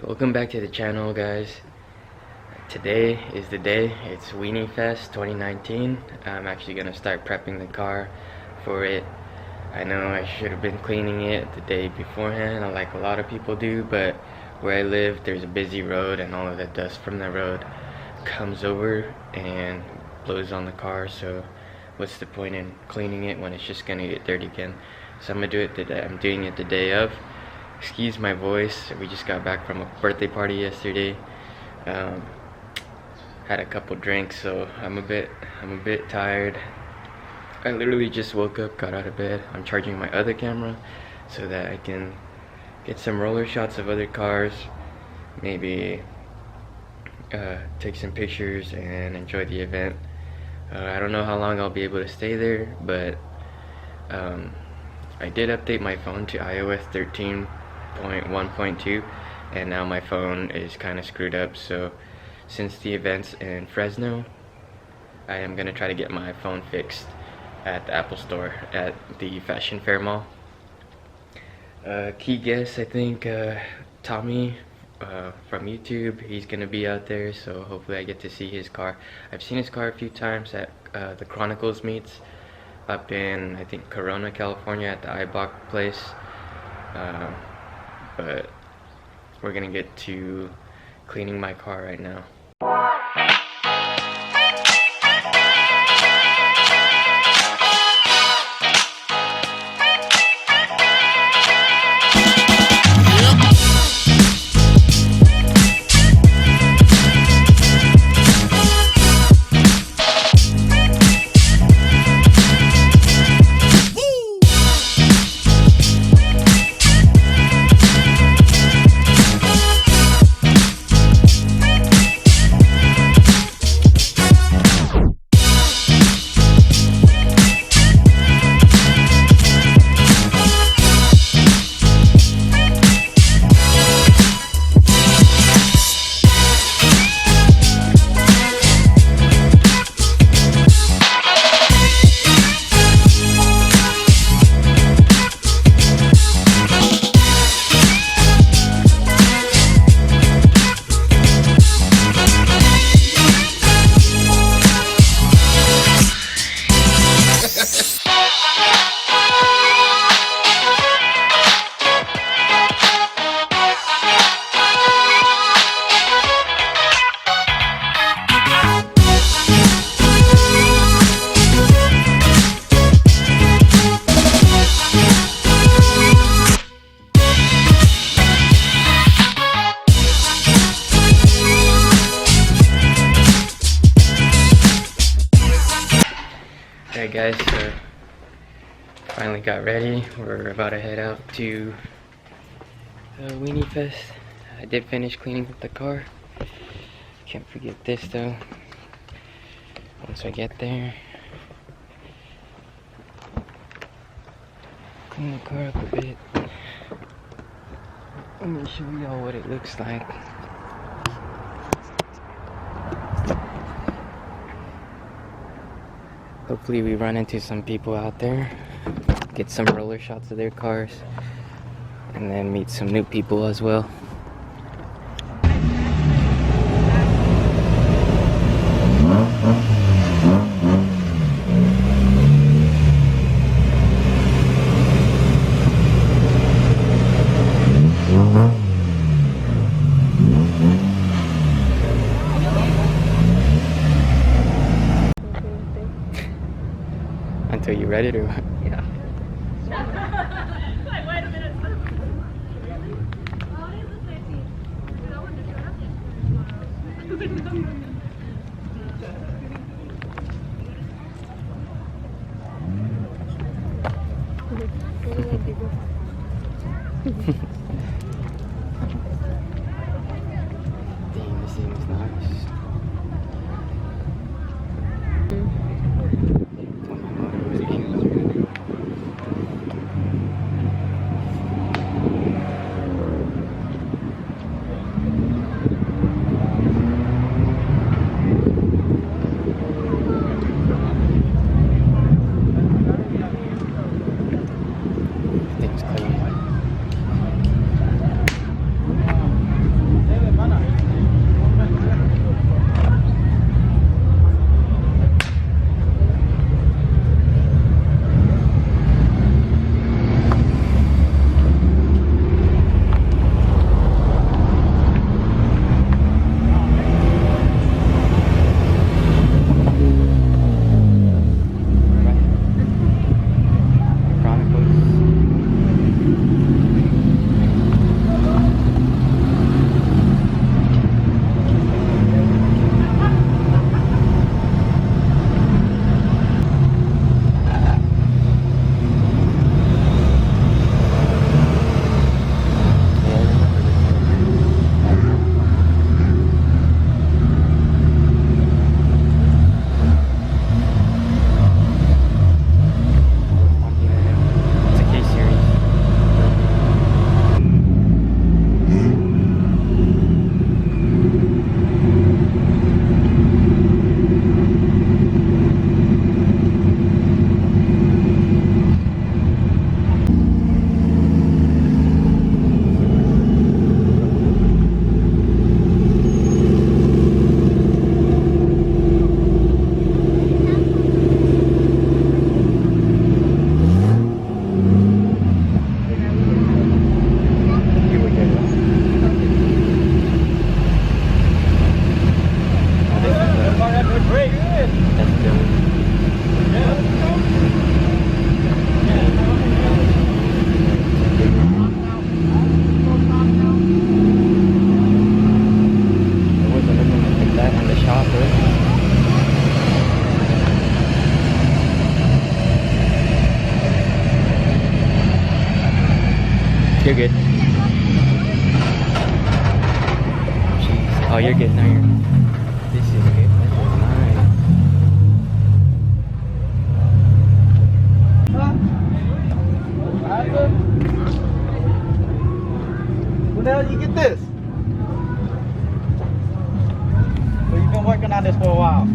Welcome back to the channel, guys. Today is the day. It's Weeniefest 2019. I'm actually gonna start prepping the car for it. I know I should have been cleaning it the day beforehand, like a lot of people do, but where I live there's a busy road and all of the dust from the road comes over and blows on the car, so what's the point in cleaning it when it's just gonna get dirty again? So I'm gonna do it today. I'm doing it the day of. Excuse my voice, we just got back from a birthday party yesterday. Had a couple drinks, so I'm a bit tired. I literally just woke up, got out of bed. I'm charging my other camera so that I can get some roller shots of other cars, maybe take some pictures and enjoy the event. I don't know how long I'll be able to stay there, but I did update my phone to iOS 13.1.2 and now my phone is kind of screwed up, so since the event's in Fresno, I am gonna try to get my phone fixed at the Apple store at the Fashion Fair Mall. Key guest, I think Tommy from YouTube, he's gonna be out there, so hopefully I get to see his car. I've seen his car a few times at the Chronicles meets up in, I think, Corona, California at the iBox place, but we're gonna get to cleaning my car right now. Alright guys, so finally got ready. We're about to head out to Weeniefest. I did finish cleaning up the car. Can't forget this though. Once I get there, clean the car up a bit. Let me show y'all what it looks like. Hopefully we run into some people out there, get some roller shots of their cars, and then meet some new people as well. Until you're ready to. Yeah. Like, wait a minute. Damn, this seems nice. Things clean. You're good. Jeez. Oh, you're good. Now you're. This is good. This is nice. When the hell did you get this? Well, you've been working on this for a while.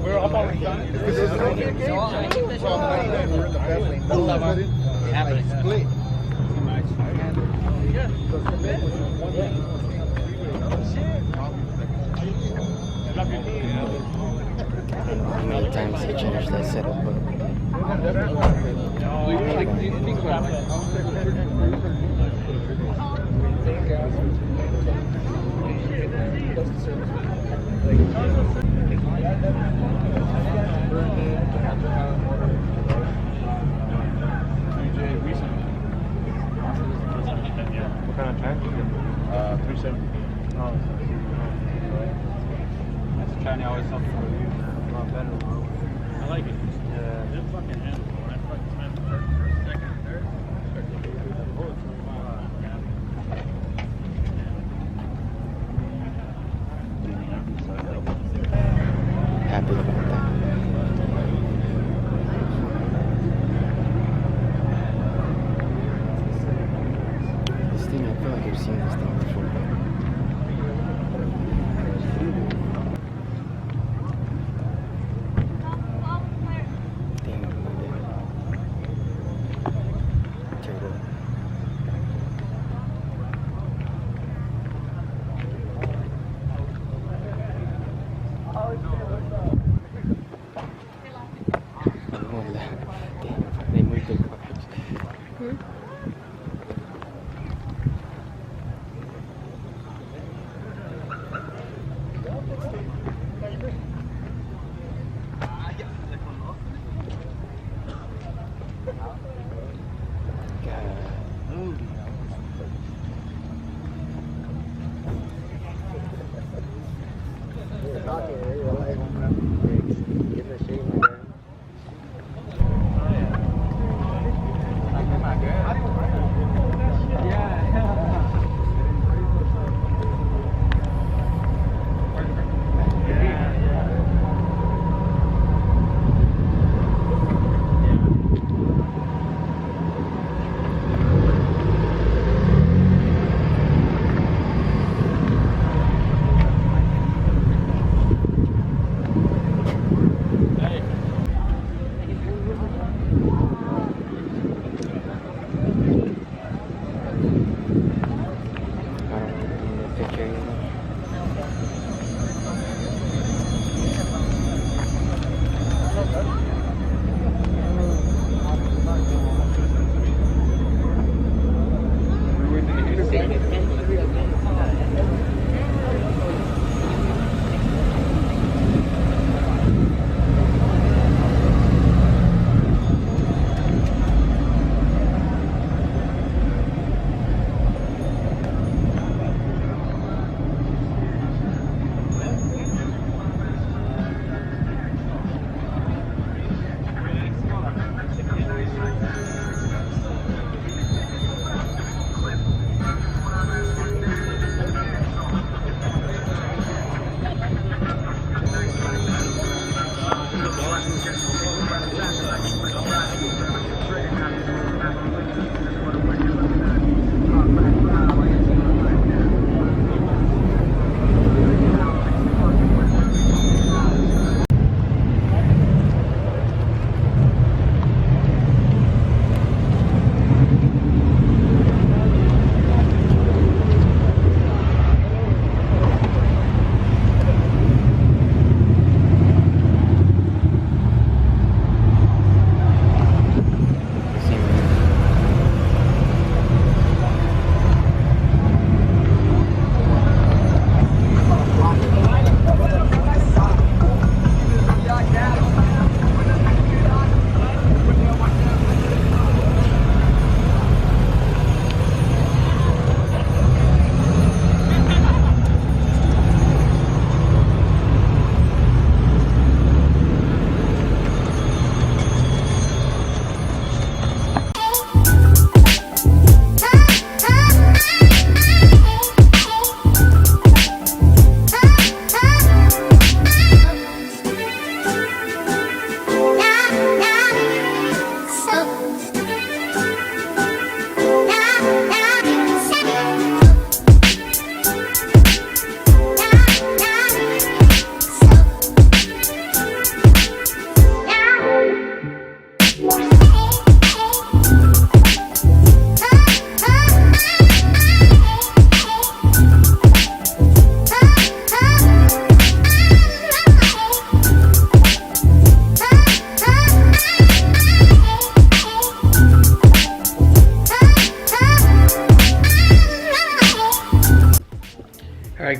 We're up on the gun. Split. How many times he changed that setup, but What kind of time? 370. Oh, that's China always something for you. A lot better. I like it. Yeah. That fucking handle. That fucking handle for second and third. happy about that. This thing, I feel like I've seen this thing before.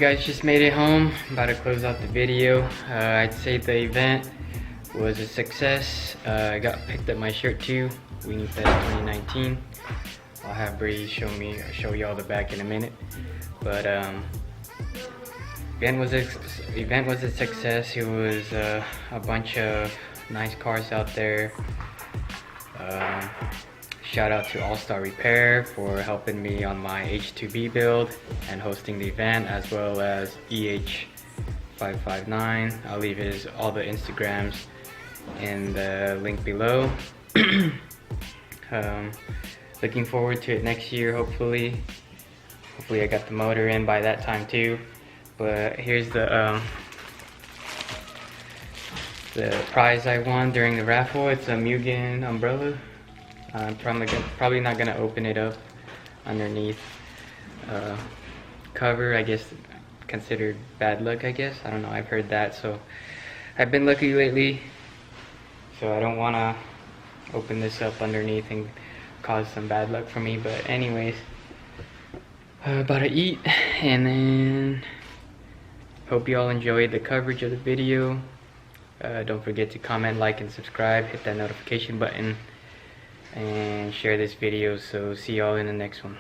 guys, just made it home. About to close out the video. I'd say the event was a success. I got picked up my shirt too, Weeniefest 2019. I'll have Bree show y'all the back in a minute. But event was a success. It was a bunch of nice cars out there. Shout out to All Star Repair for helping me on my H2B build and hosting the event, as well as EH559. I'll leave all the Instagrams in the link below. Looking forward to it next year, hopefully. Hopefully I got the motor in by that time too. But here's the prize I won during the raffle. It's a Mugen umbrella. I'm probably not gonna open it up underneath cover. I guess considered bad luck, I guess. I don't know, I've heard that. So I've been lucky lately, so I don't want to open this up underneath and cause some bad luck for me. But anyways, about to eat, and then hope you all enjoyed the coverage of the video. Don't forget to comment, like, and subscribe. Hit that notification button and share this video. So see y'all in the next one.